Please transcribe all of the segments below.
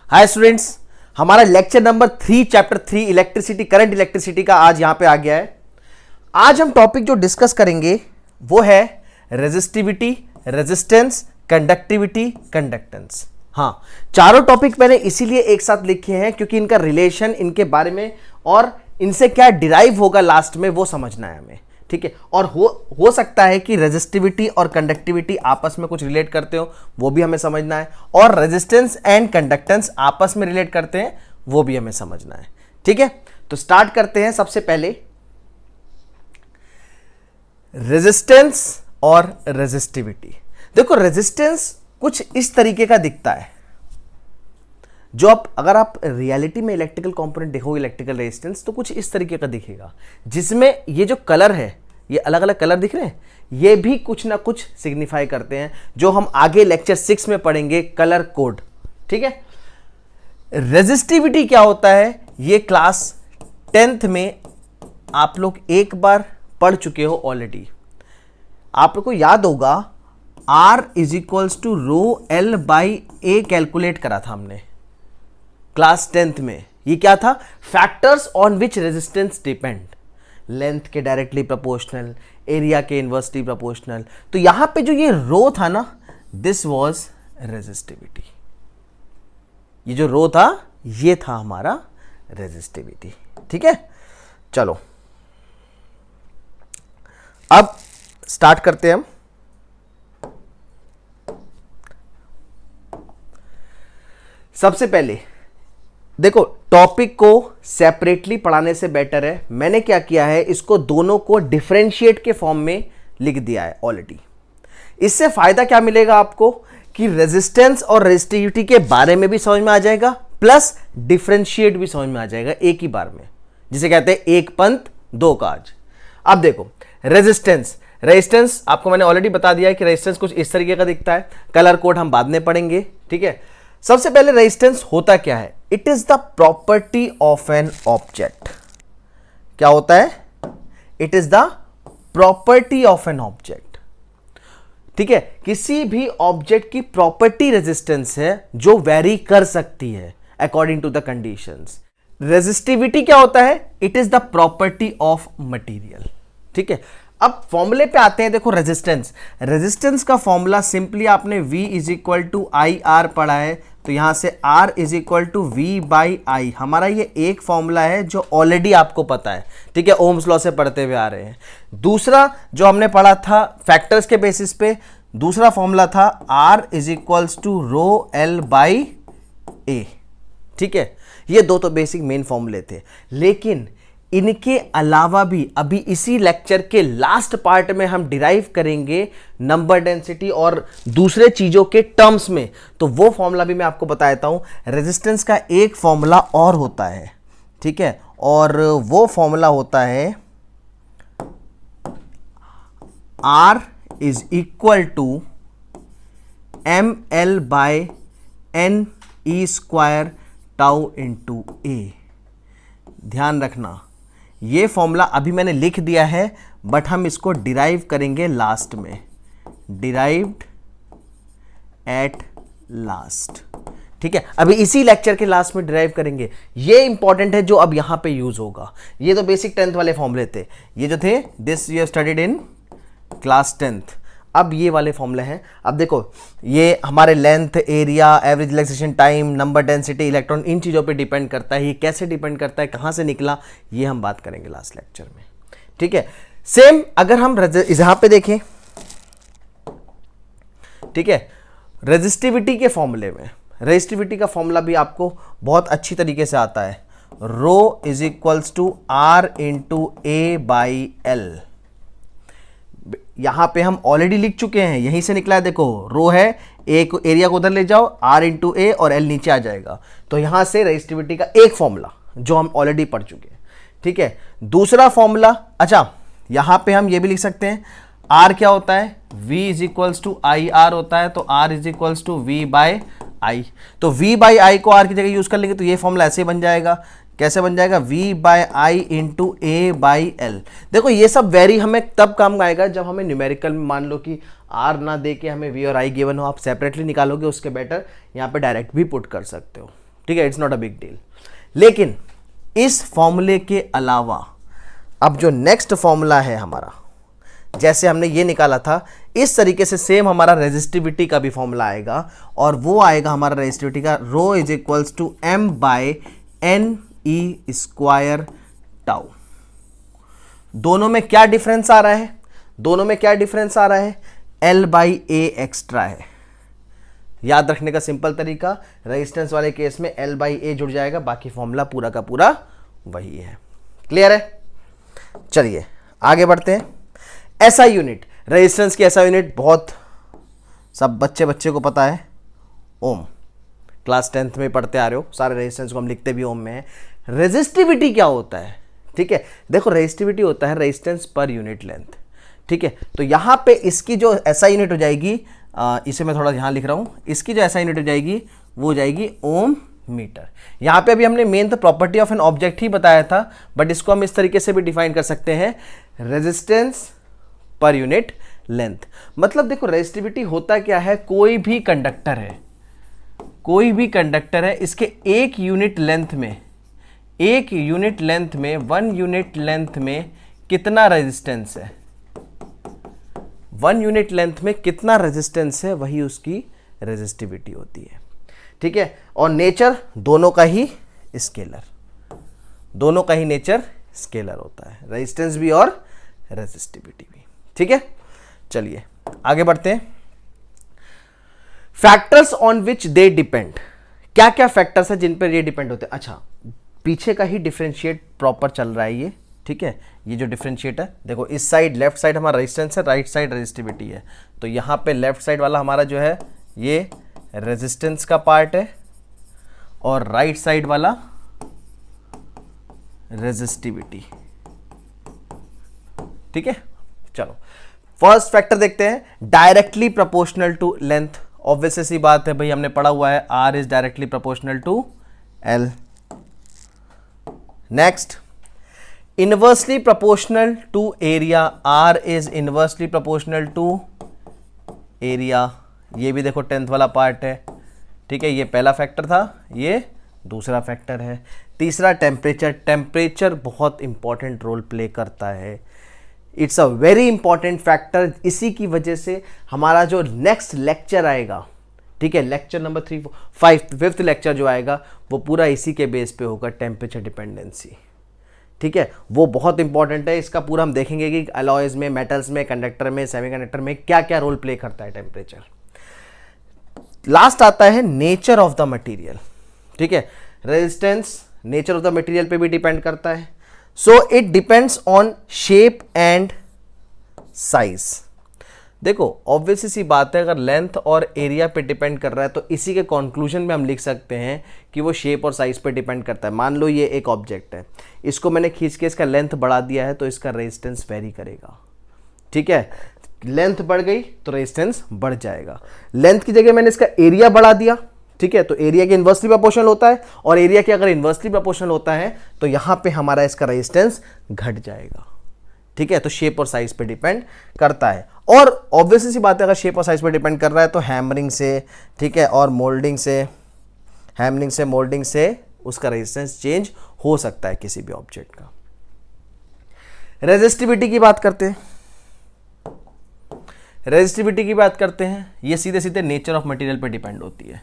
Hi students, हमारा lecture number 3 chapter 3 electricity, current electricity का आज यहां पे आ गया है। आज हम टॉपिक जो डिस्कस करेंगे वो है रेजिस्टिविटी, रेजिस्टेंस, कंडक्टिविटी, कंडक्टेंस। हाँ, चारों टॉपिक मैंने इसीलिए एक साथ लिखे हैं क्योंकि इनका रिलेशन, इनके बारे में और इनसे क्या डिराइव होगा लास्ट में वो समझना है हमें। ठीक है, और हो सकता है कि रेजिस्टिविटी और कंडक्टिविटी आपस में कुछ रिलेट करते हो, वो भी हमें समझना है, और रेजिस्टेंस एंड कंडक्टेंस आपस में रिलेट करते हैं, वो भी हमें समझना है। ठीक है, तो स्टार्ट करते हैं। सबसे पहले रेजिस्टेंस और रेजिस्टिविटी। देखो, रेजिस्टेंस कुछ इस तरीके का दिखता है, जो अगर आप रियलिटी में इलेक्ट्रिकल कंपोनेंट देखोगे, इलेक्ट्रिकल रेजिस्टेंस, तो कुछ इस तरीके का दिखेगा, जिसमें ये जो कलर है, ये अलग अलग कलर दिख रहे हैं, ये भी कुछ ना कुछ सिग्निफाई करते हैं, जो हम आगे लेक्चर 6 में पढ़ेंगे, कलर कोड। ठीक है, रेजिस्टिविटी क्या होता है ये क्लास 10th में आप लोग एक बार पढ़ चुके हो ऑलरेडी। आप लोग को याद होगा R is equals to rho L by A calculate करा था हमने क्लास 10th में। ये क्या था? Factors on which resistance depend, length के डायरेक्टली प्रोपोर्शनल, एरिया के इनवर्सली प्रोपोर्शनल। तो यहां पे जो ये रो था ना, दिस वाज रेजिस्टिविटी। ये जो रो था ये था हमारा रेजिस्टिविटी। ठीक है, चलो अब स्टार्ट करते हैं हम। सबसे पहले देखो, टॉपिक को सेपरेटली पढ़ाने से बेटर है, मैंने क्या किया है, इसको दोनों को डिफरेंशिएट के फॉर्म में लिख दिया है ऑलरेडी। इससे फायदा क्या मिलेगा आपको कि रेजिस्टेंस और रेजिस्टिविटी के बारे में भी समझ में आ जाएगा, प्लस डिफरेंशिएट भी समझ में आ जाएगा एक ही बार में, जिसे कहते हैं एक पंथ दो काज। अब देखो, रेजिस्टेंस आपको मैंने ऑलरेडी बता दिया है कि रेजिस्टेंस कुछ इस तरीके का दिखता है, कलर कोड हम बाद में पढ़ेंगे। ठीक है, सबसे पहले रेजिस्टेंस होता क्या है? It is the property of an object. क्या होता है? It is the property of an object. ठीक है, किसी भी ऑब्जेक्ट की प्रॉपर्टी रेजिस्टेंस है जो वेरी कर सकती है according to the conditions. Resistivity क्या होता है? It is the property of material. ठीक है, अब फॉर्मूले पे आते हैं। देखो, रेजिस्टेंस का फॉर्मूला सिंपली आपने V is equal to I R पढ़ा है, तो यहां से R is equal to V by I. हमारा ये एक फॉर्मूला है जो ऑलरेडी आपको पता है। ठीक है, ओम्स लॉ से पढ़ते हुए आ रहे हैं। दूसरा जो हमने पढ़ा था फैक्टर्स के बेसिस पे, दूसरा फॉर्मूला था R is equals to rho L by A. ठीक है, ये दो तो बेसिक मेन फॉर्मूले थे, लेकिन इनके अलावा भी अभी इसी लेक्चर के लास्ट पार्ट में हम डिराइव करेंगे नंबर डेंसिटी और दूसरे चीजों के टर्म्स में, तो वो फॉर्मूला भी मैं आपको बता देता हूं। रेजिस्टेंस का एक फॉर्मूला और होता है, ठीक है, और वो फॉर्मूला होता है R is equal to M L by N E square tau into A. ध्यान रखना, ये फॉर्मूला अभी मैंने लिख दिया है, बट हम इसको डिराइव करेंगे लास्ट में, डिराइव्ड एट लास्ट। ठीक है, अभी इसी लेक्चर के लास्ट में डिराइव करेंगे। ये इंपॉर्टेंट है जो अब यहां पे यूज होगा। ये तो बेसिक 10th वाले फॉर्मूले थे, ये जो थे this you have studied in class 10th। अब ये वाले फॉर्मूले हैं। अब देखो, ये हमारे length, area, average relaxation time, number density, electron, इन चीज़ों पे डिपेंड करता है। ये कैसे डिपेंड करता है, कहाँ से निकला, ये हम बात करेंगे लास्ट लेक्चर में। ठीक है, सेम अगर हम यहाँ पे देखें, ठीक है, रेजिस्टिविटी के फॉर्मूले में, रेजिस्टिविटी का फॉर्मूला भी आपको बहुत अच्छी तरीके से आता है। Rho is equals to R into A by L. यहां पे हम ऑलरेडी लिख चुके हैं, यहीं से निकला है। देखो, रो है, ए को, एरिया को उधर ले जाओ, R इंटू ए और L नीचे आ जाएगा। तो यहां से रेजिस्टिविटी का एक फॉर्मूला जो हम ऑलरेडी पढ़ चुके हैं। ठीक है, दूसरा फॉर्मूला, अच्छा यहां पे हम ये भी लिख सकते हैं, R क्या होता है? V is equals to I R होता है, तो R is equals to V by I. तो V बाई आई को R की जगह यूज कर लेंगे तो ये फॉर्मूला ऐसे बन जाएगा। कैसे बन जाएगा? V by I into A by L. देखो, ये सब वेरी हमें तब काम आएगा जब हमें न्यूमेरिकल में मान लो कि R ना दे के हमें V और I गिवन हो, आप सेपरेटली निकालोगे उसके बेटर, यहाँ पे डायरेक्ट भी पुट कर सकते हो। ठीक है, it's not a big deal. लेकिन इस फॉर्मूले के अलावा अब जो नेक्स्ट फॉर्मूला है हमारा, जैसे हमने ये निकाला था, इस तरीके से सेम हमारा रेजिस्टिविटी का भी फॉर्मूला आएगा, और वो आएगा हमारा रेजिस्टिविटी का rho is equals to m by N E square tau. दोनों में क्या डिफरेंस आ रहा है? दोनों में क्या डिफरेंस आ रहा है? L बाई ए एक्स्ट्रा है। याद रखने का सिंपल तरीका, रेजिस्टेंस वाले केस में L बाई ए जुड़ जाएगा, बाकी फॉर्मूला पूरा का पूरा वही है। क्लियर है? चलिए आगे बढ़ते हैं। एसआई यूनिट, रेजिस्टेंस की एसआई यूनिट बहुत सब बच्चे को पता है, ओम। क्लास 10th में पढ़ते आ रहे हो, सारे रेजिस्टेंस को हम लिखते भी ओम में है। रेजिस्टिविटी क्या होता है? ठीक है, देखो रेजिस्टिविटी होता है रेजिस्टेंस पर यूनिट लेंथ। ठीक है, तो यहां पे इसकी जो एसआई यूनिट हो जाएगी, इसे मैं थोड़ा यहां लिख रहा हूं, इसकी जो एसआई यूनिट हो जाएगी वो हो जाएगी ओम मीटर। यहां पे अभी हमने मेन तो प्रॉपर्टी ऑफ एन ऑब्जेक्ट ही बताया था, बट इसको हम इस तरीके से भी डिफाइन कर सकते हैं, रेजिस्टेंस पर यूनिट लेंथ। मतलब देखो रेजिस्टिविटी होता क्या है, कोई भी कंडक्टर है, कोई भी कंडक्टर है, इसके एक यूनिट लेंथ में, एक यूनिट लेंथ में, 1 यूनिट लेंथ में कितना रेजिस्टेंस है, 1 यूनिट लेंथ में कितना रेजिस्टेंस है, वही उसकी रेजिस्टिविटी होती है। ठीक है, और नेचर दोनों का ही स्केलर, दोनों का ही नेचर स्केलर होता है, रेजिस्टेंस भी और रेजिस्टिविटी भी। ठीक है, चलिए आगे बढ़ते हैं। Factors on which they depend, क्या क्या फैक्टर्स है जिन पर ये डिपेंड होते हैं? अच्छा, पीछे का ही डिफरेंशिएट प्रॉपर चल रहा है ये। ठीक है, ये जो डिफरेंशिएट है, देखो इस साइड लेफ्ट साइड हमारा रेजिस्टेंस है, राइट साइड रेजिस्टिविटी है, तो यहां पे लेफ्ट साइड वाला हमारा जो है ये रेजिस्टेंस का पार्ट है, और राइट साइड वाला रेजिस्टिविटी। ठीक है, चलो फर्स्ट फैक्टर देखते हैं, directly proportional to length. Obvious सी बात है भाई, हमने पढ़ा हुआ है R is directly proportional to L। Next, inversely proportional to area, R is inversely proportional to area. ये भी देखो 10th वाला पार्ट है। ठीक है, ये पहला फैक्टर था, ये दूसरा फैक्टर है। तीसरा टेम्परेचर, टेम्परेचर बहुत इंपॉर्टेंट रोल प्ले करता है, it's a very important factor. इसी की वजह से हमारा जो नेक्स्ट लेक्चर आएगा, ठीक है, लेक्चर नंबर 3, 5, 5th लेक्चर जो आएगा वो पूरा इसी के बेस पे होगा, टेम्परेचर डिपेंडेंसी। ठीक है, वो बहुत इंपॉर्टेंट है, इसका पूरा हम देखेंगे कि अलॉयज में, मेटल्स में, कंडक्टर में, सेमीकंडक्टर में क्या क्या रोल प्ले करता है टेम्परेचर। लास्ट आता है नेचर ऑफ द मटेरियल। ठीक है, resistance nature of the material पे भी डिपेंड करता है। So it depends on shape and size. देखो ऑब्वियस सी बात है, अगर लेंथ और एरिया पे डिपेंड कर रहा है तो इसी के कंक्लूजन में हम लिख सकते हैं कि वो शेप और साइज पे डिपेंड करता है। मान लो ये एक ऑब्जेक्ट है, इसको मैंने खींच के इसका लेंथ बढ़ा दिया है, तो इसका रेजिस्टेंस वेरी करेगा। ठीक है, लेंथ बढ़ गई तो रेजिस्टेंस बढ़ जाएगा। लेंथ की जगह मैंने इसका एरिया बढ़ा दिया, ठीक है, तो एरिया के इन्वर्सली प्रोपोर्शनल होता है, और एरिया के अगर इन्वर्सली प्रोपोर्शनल होता है तो यहां पे हमारा इसका रेजिस्टेंस घट जाएगा। ठीक है, तो शेप और साइज पे डिपेंड करता है। और ऑब्वियसली सी बात है, अगर शेप और साइज पे डिपेंड कर रहा है तो हैमरिंग से, ठीक है, और मोल्डिंग से, हैमरिंग से, मोल्डिंग से उसका रेजिस्टेंस चेंज हो सकता है किसी भी ऑब्जेक्ट का। रेजिस्टिविटी की बात करते हैं, रेजिस्टिविटी की बात करते हैं, ये सीधे सीधे नेचर ऑफ मटेरियल पे डिपेंड होती है।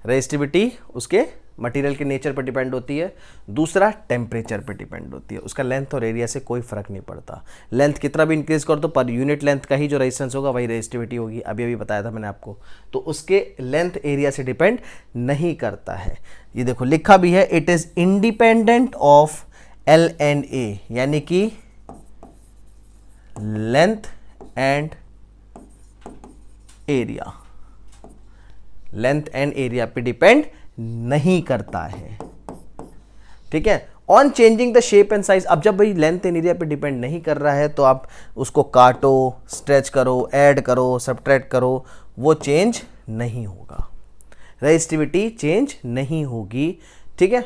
रेजिस्टिविटी उसके मटेरियल के नेचर पर डिपेंड होती है। दूसरा टेम्परेचर पर डिपेंड होती है, उसका लेंथ और एरिया से कोई फर्क नहीं पड़ता। लेंथ कितना भी इंक्रीज कर दो, पर यूनिट लेंथ का ही जो रेजिस्टेंस होगा वही रेजिस्टिविटी होगी। अभी बताया था मैंने आपको, तो उसके लेंथ एरिया से डिपेंड नहीं करता है। ये देखो लिखा भी है, it is independent of L and A, यानी कि length and area, length and area पे डिपेंड नहीं करता है। ठीक है, on changing the shape and size. अब जब भाई लेंथ एंड एरिया पे डिपेंड नहीं कर रहा है तो आप उसको काटो, स्ट्रेच करो, ऐड करो, सब्ट्रैक्ट करो, वो चेंज नहीं होगा, रेजिस्टिविटी चेंज नहीं होगी। ठीक है,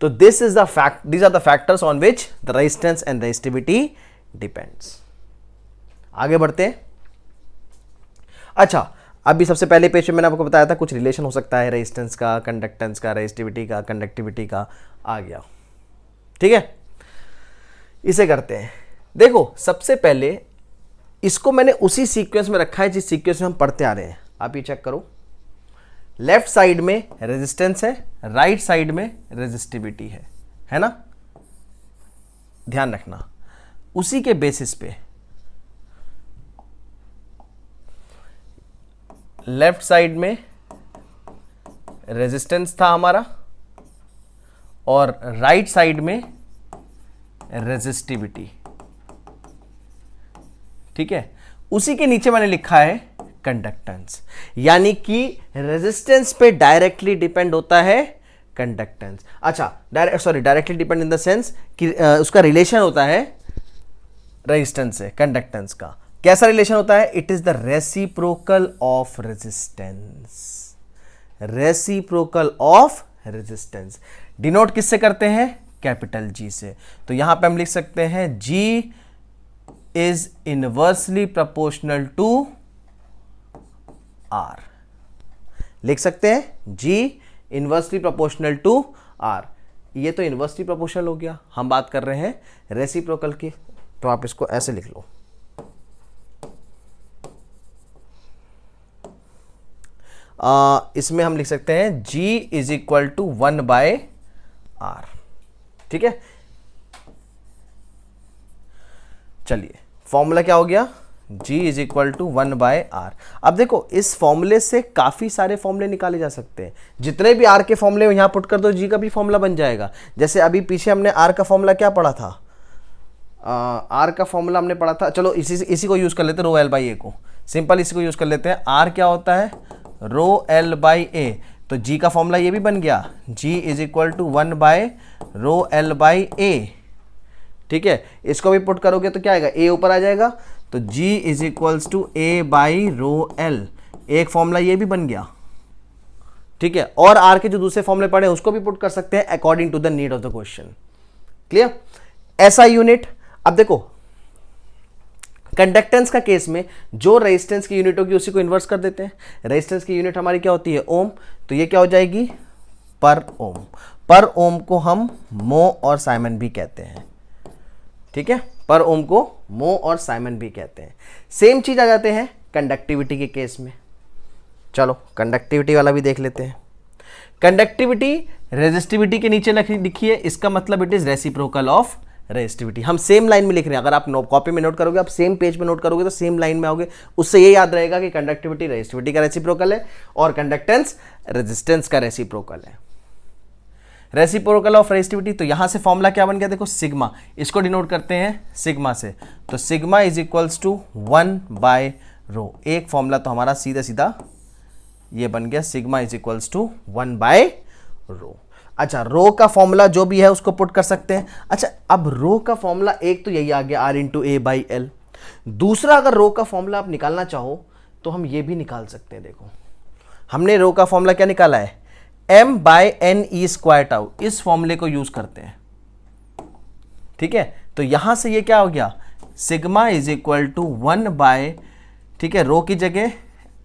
तो this is the fact, these are the factors on which the resistance and resistivity depends. आगे बढ़ते हैं। अच्छा, अभी सबसे पहले पेज में मैंने आपको बताया था कुछ रिलेशन हो सकता है रेजिस्टेंस का, कंडक्टेंस का, रेजिस्टिविटी का, कंडक्टिविटी का, आ गया। ठीक है, इसे करते हैं। देखो सबसे पहले इसको मैंने उसी सीक्वेंस में रखा है जिस सीक्वेंस में हम पढ़ते आ रहे हैं। आप ये चेक करो, लेफ्ट साइड में रेजिस्टेंस है, राइट साइड में रेजिस्टिविटी है ना, ध्यान रखना। उसी के बेसिस पे लेफ्ट साइड में रेजिस्टेंस था हमारा और राइट साइड में रेजिस्टिविटी। ठीक है, उसी के नीचे मैंने लिखा है कंडक्टेंस, यानी कि रेजिस्टेंस पे डायरेक्टली डिपेंड होता है कंडक्टेंस। अच्छा, directly depend in the sense कि उसका रिलेशन होता है रेजिस्टेंस से कंडक्टेंस का। कैसा रिलेशन होता है? It is the reciprocal of resistance. Reciprocal of resistance denote किससे करते हैं? कैपिटल जी से। तो यहां पे हम लिख सकते हैं G is inversely proportional to R। लिख सकते हैं G inversely proportional to R। ये तो इनवर्सली प्रोपोर्शनल हो गया, हम बात कर रहे हैं रेसिप्रोकल की, तो आप इसको ऐसे लिख लो। इसमें हम लिख सकते हैं G is equal to 1/R। ठीक है, चलिए फॉर्मूला क्या हो गया? G is equal to 1/R। अब देखो इस फॉर्मूले से काफी सारे फॉर्मूले निकाले जा सकते हैं। जितने भी R के फॉर्मूले यहां पुट कर दो, G का भी फॉर्मूला बन जाएगा। जैसे अभी पीछे हमने R का फॉर्मूला क्या पढ़ा था? R का फॉर्मूला हमने पढ़ा था, चलो इसी को यूज कर लेते हैं, रो L बाई ए को। सिंपल इसी को यूज कर लेते हैं। R क्या होता है? Rho L by A. तो G का फॉर्मूला ये भी बन गया, G is equal to 1/ρL by A. ठीक है, इसको भी पुट करोगे तो क्या आएगा? A ऊपर आ जाएगा, तो G is equals to A/ρL। एक फॉर्मूला ये भी बन गया। ठीक है, और R के जो दूसरे फॉर्मूले पढ़े उसको भी पुट कर सकते हैं according to the need of the question. Clear? ऐसा यूनिट। अब देखो कंडक्टेंस का केस में जो रेजिस्टेंस की यूनिट होगी उसी को इन्वर्स कर देते हैं। रेजिस्टेंस की यूनिट हमारी क्या होती है? ओम। तो ये क्या हो जाएगी? पर ओम। पर ओम को हम मो और साइमन भी कहते हैं। ठीक है, पर ओम को मो और साइमन भी कहते हैं। सेम चीज आ जाते हैं कंडक्टिविटी के केस में। चलो कंडक्टिविटी वाला भी देख लेते हैं। कंडक्टिविटी रेजिस्टिविटी के नीचे लिखिए, इसका मतलब it is reciprocal of resistivity. हम सेम लाइन में लिख रहे हैं। अगर आप कॉपी में नोट करोगे, आप सेम पेज में नोट करोगे तो सेम लाइन में आओगे। उससे ये याद रहेगा कि कंडक्टिविटी रेजिस्टिविटी का रेसिप्रोकल है और कंडक्टेंस रेजिस्टेंस का रेसिप्रोकल है। रेसिप्रोकल ऑफ रेजिस्टिविटी, तो यहां से फॉर्मूला क्या बन गया? देखो सिग्मा, इसको डिनोट करते हैं सिग्मा से। तो सिग्मा इज इक्वल्स टू 1/ρ। एक फॉर्मूला तो हमारा सीधा सीधा ये बन गया, सिग्मा इज इक्वल्स टू 1/ρ। अच्छा, रो का फॉर्मूला जो भी है उसको पुट कर सकते हैं। अच्छा, अब रो का फॉर्मूला एक तो यही आ गया R इंटू A/L। दूसरा अगर रो का फॉर्मूला आप निकालना चाहो तो हम ये भी निकाल सकते हैं। देखो हमने रो का फॉर्मूला क्या निकाला है? m/n(e²τ)। इस फॉर्मूले को यूज करते हैं। ठीक है, तो यहां से ये क्या हो गया? सिग्मा इज इक्वल टू 1/, ठीक है, रो की जगह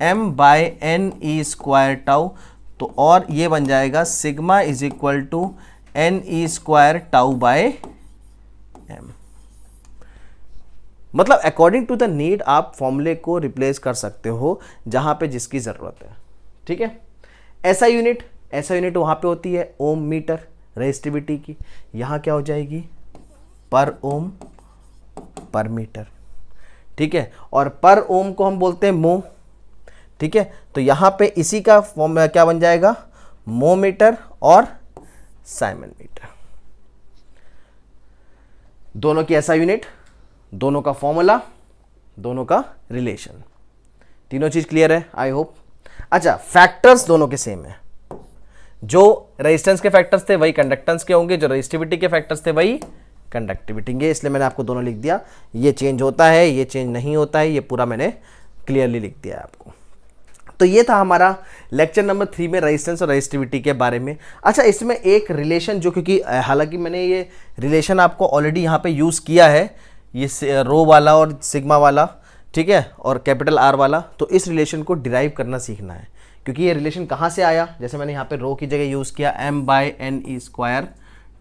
m/n(e²τ), तो और ये बन जाएगा sigma is equal to n(e²τ)/m। मतलब अकॉर्डिंग टू द नीड आप फॉर्मूले को रिप्लेस कर सकते हो जहां पे जिसकी जरूरत है। ठीक है, ऐसा यूनिट वहां पे होती है ओम मीटर रेजिस्टिविटी की। यहां क्या हो जाएगी? पर ओम पर मीटर। ठीक है, और पर ओम को हम बोलते हैं मो। ठीक है, तो यहां पे इसी का फॉर्मूला क्या बन जाएगा? मो मीटर और साइमन मीटर। दोनों की ऐसा यूनिट, दोनों का फॉर्मूला, दोनों का रिलेशन, तीनों चीज क्लियर है आई होप। अच्छा, फैक्टर्स दोनों के सेम है। जो रेजिस्टेंस के फैक्टर्स थे वही कंडक्टेंस के होंगे, जो रेजिस्टिविटी के फैक्टर्स थे वही कंडक्टिविटी के। इसलिए मैंने आपको दोनों लिख दिया। ये चेंज होता है, ये चेंज नहीं होता है, ये पूरा मैंने क्लियरली लिख दिया है आपको। तो ये था हमारा लेक्चर नंबर 3 में रेजिस्टेंस और रेजिस्टिविटी के बारे में। अच्छा, इसमें एक रिलेशन जो, क्योंकि हालांकि मैंने ये रिलेशन आपको ऑलरेडी यहाँ पे यूज़ किया है, ये रो वाला और सिग्मा वाला, ठीक है, और कैपिटल आर वाला, तो इस रिलेशन को डिराइव करना सीखना है, क्योंकि ये रिलेशन कहाँ से आया, जैसे मैंने यहाँ पे रो की जगह यूज़ किया m/n²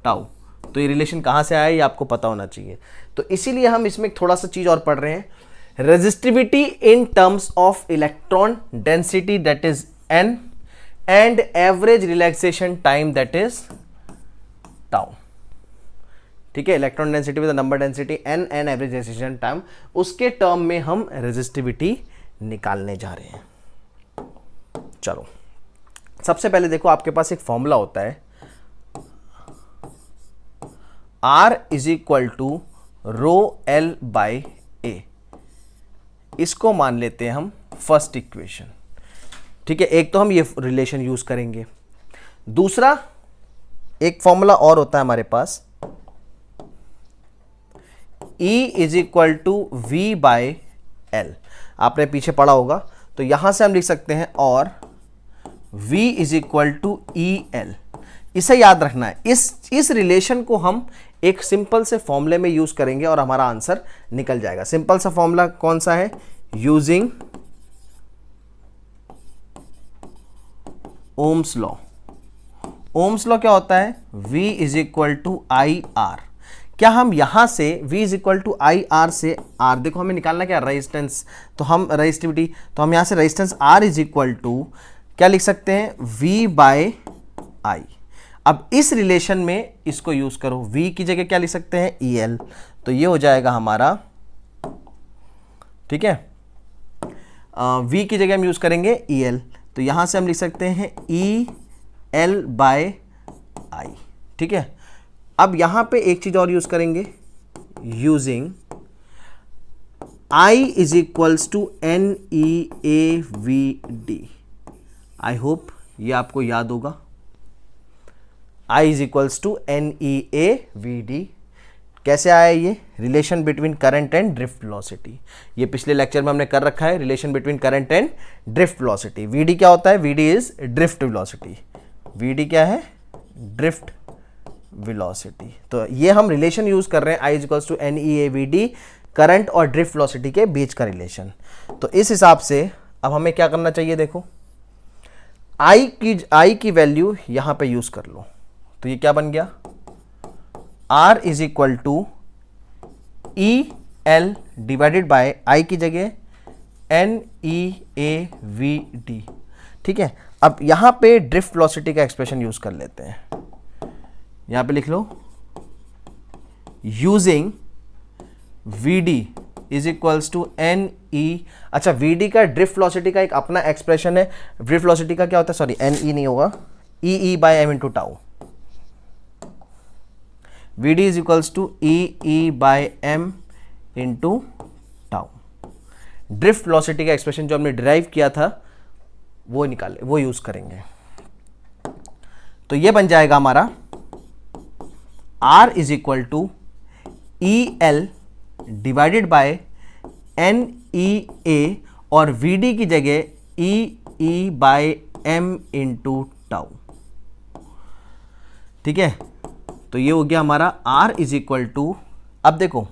टाउ, तो ये रिलेशन कहाँ से आया ये आपको पता होना चाहिए। तो इसीलिए हम इसमें थोड़ा सा चीज़ और पढ़ रहे हैं, resistivity in terms of electron density that is n and average relaxation time that is tau. ठीक है, electron density with number density n and average relaxation time, उसके टर्म में हम रेजिस्टिविटी निकालने जा रहे हैं। चलो सबसे पहले देखो, आपके पास एक फॉर्मूला होता है R is equal to ρL/A, इसको मान लेते हैं हम फर्स्ट इक्वेशन। ठीक है, एक तो हम ये रिलेशन यूज करेंगे, दूसरा एक फॉर्मूला और होता है हमारे पास, E is equal to V/L, आपने पीछे पढ़ा होगा, तो यहां से हम लिख सकते हैं और V is equal to EL। इसे याद रखना है, इस रिलेशन को हम एक सिंपल से फॉर्मूले में यूज करेंगे और हमारा आंसर निकल जाएगा। सिंपल सा फॉर्मूला कौन सा है, using Ohm's law. Ohm's law क्या होता है, V is equal to IR। क्या हम यहां से V is equal to IR से R, देखो हमें निकालना क्या, रेजिस्टेंस, तो हम रेजिस्टिविटी, तो हम यहां से resistance R is equal to क्या लिख सकते हैं, V/I। अब इस रिलेशन में इसको यूज करो, V की जगह क्या लिख सकते हैं, EL, तो ये हो जाएगा हमारा, ठीक है, V की जगह हम यूज करेंगे EL, तो यहां से हम लिख सकते हैं EL/I। ठीक है, अब यहां पे एक चीज और यूज करेंगे, using I is equals to NEAVD। I hope ये आपको याद होगा, I is equals to NEAVD। कैसे आया ये, relation between current and drift velocity, ये पिछले लेक्चर में हमने कर रखा है, relation between current and drift velocity. VD क्या होता है, VD is drift velocity, VD क्या है, ड्रिफ्ट वेलोसिटी। तो ये हम रिलेशन यूज कर रहे हैं, I is equals to NEAVD, current और ड्रिफ्ट वेलोसिटी के बीच का रिलेशन। तो इस हिसाब से अब हमें क्या करना चाहिए, देखो I की वैल्यू यहां पे यूज कर लो, तो ये क्या बन गया, R is equal to EL divided by I की जगह NEAVD। ठीक है, अब यहां पे ड्रिफ्ट वेलोसिटी का एक्सप्रेशन यूज कर लेते हैं, यहां पे लिख लो, using VD is equals to NE। अच्छा, VD का ड्रिफ्ट वेलोसिटी का एक अपना एक्सप्रेशन है, ड्रिफ्ट वेलोसिटी का क्या होता है, सॉरी NE नहीं होगा, EE/m into tau. VD is equals to EE/m into tau. Drift velocity का एक्सप्रेशन जो हमने डिराइव किया था वो निकाले, वो यूज करेंगे, तो ये बन जाएगा हमारा R is equal to EL divided by NEA और VD की जगह EE/m इंटू टाउ। ठीक है, तो ये हो गया हमारा R इज इक्वल टू, अब देखो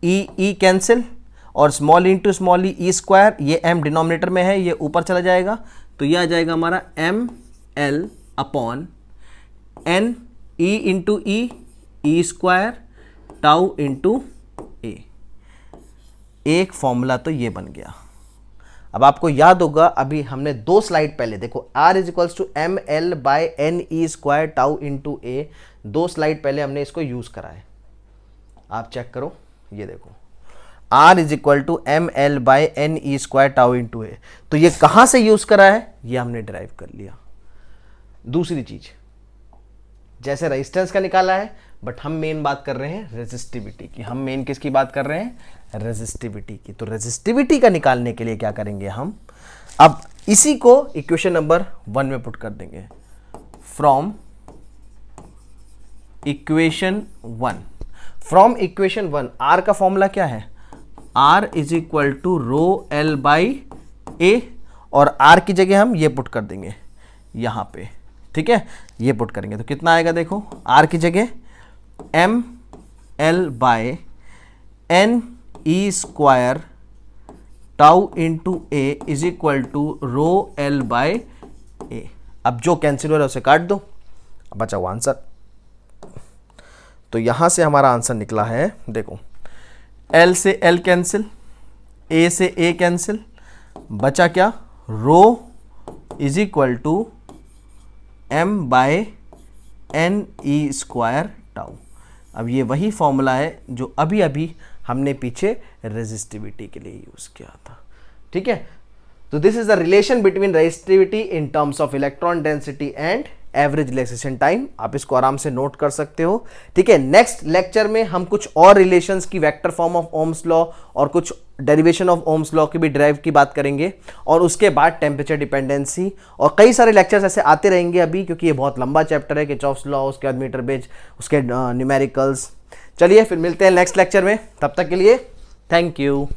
E कैंसिल और small into small E square, ये M डिनोमिनेटर में है, ये ऊपर चला जाएगा, तो ये आ जाएगा हमारा ML/N E into E square tau into A। एक फॉर्मूला तो ये बन गया। अब आपको याद होगा, अभी हमने 2 स्लाइड पहले देखो, R is equals to ML/NE square tau into A, 2 slide पहले हमने इसको यूज करा है, आप चेक करो, ये देखो R is equal to ML/NE square tau into A, तो ये कहां से यूज करा है, ये हमने ड्राइव कर लिया। दूसरी चीज, जैसे रेजिस्टेंस का निकाला है, बट हम मेन बात कर रहे हैं रेजिस्टिविटी की, हम मेन किसकी बात कर रहे हैं, रेजिस्टिविटी की। तो रेजिस्टिविटी का निकालने के लिए क्या करेंगे हम, अब इसी को इक्वेशन नंबर 1 में पुट कर देंगे, from equation 1। From equation 1 R का फॉर्मूला क्या है, R is equal to ρL/A, और R की जगह हम ये पुट कर देंगे यहां पे। ठीक है, ये पुट करेंगे तो कितना आएगा, देखो R की जगह ML/NE square tau into A is equal to rho L by A. अब जो कैंसिल हो रहा है उसे काट दो, बचा हुआ आंसर। तो यहां से हमारा आंसर निकला है, देखो एल से एल कैंसिल, ए से ए कैंसिल, बचा क्या, rho is equal to M by N E square tau. अब ये वही फॉर्मूला है जो अभी अभी हमने पीछे रेजिस्टिविटी के लिए यूज किया था। ठीक है, तो this is the relation between resistivity in terms of electron density and average relaxation time. आप इसको आराम से नोट कर सकते हो। ठीक है, नेक्स्ट लेक्चर में हम कुछ और रिलेशंस की, vector form of Ohm's law और कुछ डेरिवेशन ऑफ ओम्स लॉ की भी ड्राइव की बात करेंगे, और उसके बाद टेम्परेचर डिपेंडेंसी, और कई सारे लेक्चर्स ऐसे आते रहेंगे अभी, क्योंकि ये बहुत लंबा चैप्टर है, किर्चॉफ्स लॉ, उसके बाद मीटर बेज, उसके न्यूमेरिकल्स। चलिए फिर मिलते हैं नेक्स्ट लेक्चर में, तब तक के लिए थैंक यू।